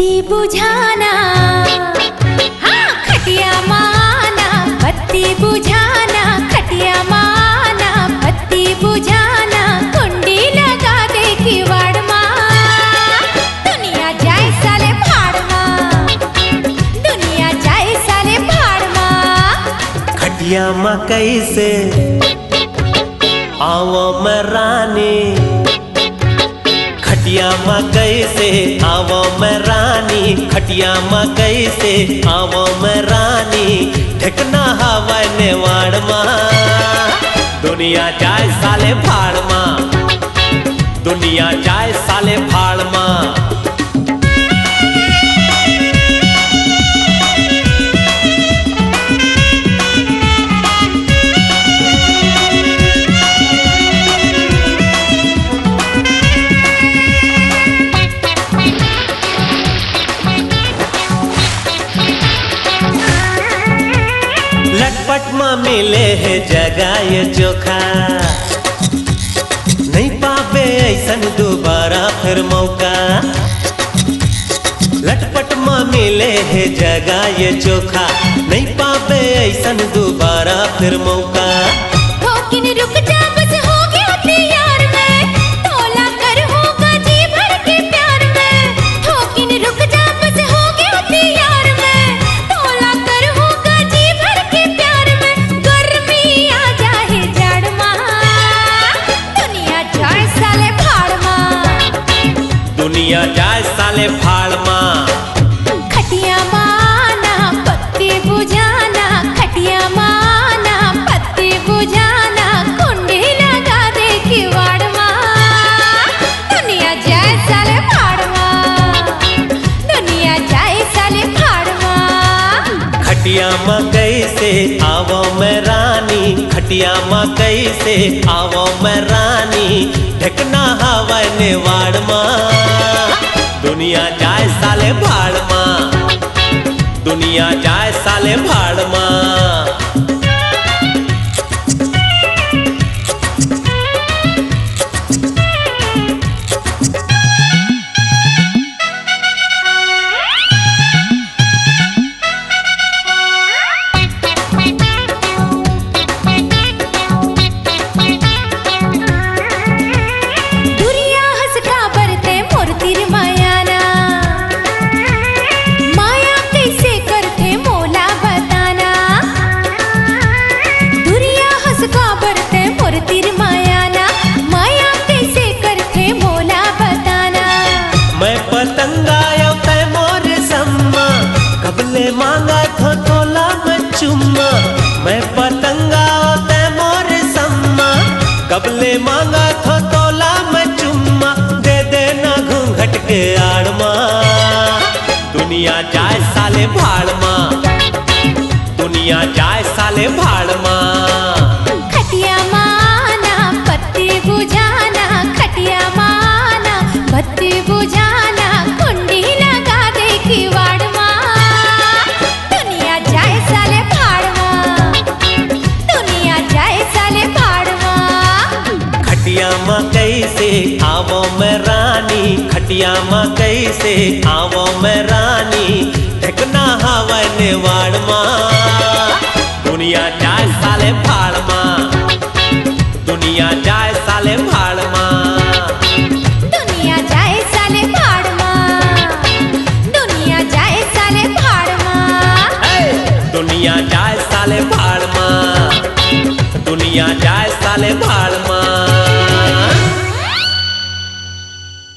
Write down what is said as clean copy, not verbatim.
बत्ती बुझाना, हाँ खटिया माना, बत्ती बुझाना, खटिया माना, बत्ती बुझाना, कुंडी लगा दे किवाड़ माँ, दुनिया जाए साले भाड़ माँ, दुनिया जाए साले भाड़ माँ। खटिया माँ कैसे आवो मैं रानी, खटिया माँ कैसे आवो मैं रानी, खटिया माँ कैसे आवो मैं रानी, ठिकना हवा नेवाड़ माँ, दुनिया जाए साले भाड़ माँ, दुनिया जाए साले भाड़ माँ। लटपट में मिले है जगह ये चोखा, नहीं पावे ऐसन दोबारा फिर मौका। लटपट में मिले है जगह ये चोखा, नहीं पावे ऐसन दोबारा फिर मौका। ठोकिन रुक जा बस हो गया तैयार में, तोला कर होगा जी भर के प्यार में। ठोकिन रुक जा बस हो गया तैयार में, तोला कर होगा जी भर के प्यार में। गर्मी आ जाए जड़ माँ, दुनिया जाए साले भाड़ माँ, दुनिया जाए साले भाड़ माँ। खटिया माना पत्ती बुझाना, खटिया माना पत्ती बुझाना, कुंडी लगा दे किवाड़ माँ, दुनिया जाए साले भाड़ माँ, दुनिया जाए साले भाड़ माँ। खटिया माँ कैसे आवो मैं रानी, खटिया माँ कैसे आवो मैं रानी, ढकना हवा नेवाड़ माँ, दुनिया जाए साले भाड़ माँ, दुनिया जाए साले भाड़ माँ। दुरिया हंस का बरते मोरतिर मायाना, माया कैसे करते मोला बताना। दुरिया हंस का बरते मोरतिर मायाना, माया कैसे करते मोला बताना। मैं पतंगा यो तै मोर सम्मा, कबले मांगा थो तोला मैं चुम्मा। मैं पतंगा तै मोर सम्मा, कबले मांगा थो तोला मैं चुम्मा। दे देना घूंघट के आड़ माँ, दुनिया जाए साले भाड़ माँ, दुनिया जाए साले भाड़ माँ। खटिया माना पत्ती बुझाना, खटिया माना बत्ती बुझाना, कुंडी लगा दे किवाड़ माँ, दुनिया जाए साले भाड़ माँ, दुनिया जाए साले भाड़ माँ। खटिया माँ कैसे आवो मैं रानी, खटिया माँ कैसे आवो मैं रानी, ढकना हवा नेवाड़ माँ, दुनिया जाए साले भाड़ माँ, दुनिया जाए साले भाड़ माँ, दुनिया जाए साले भाड़ माँ, दुनिया जाए साले भाड़ माँ, दुनिया जाए साले भाड़ माँ, दुनिया जाए साले भाड़ माँ।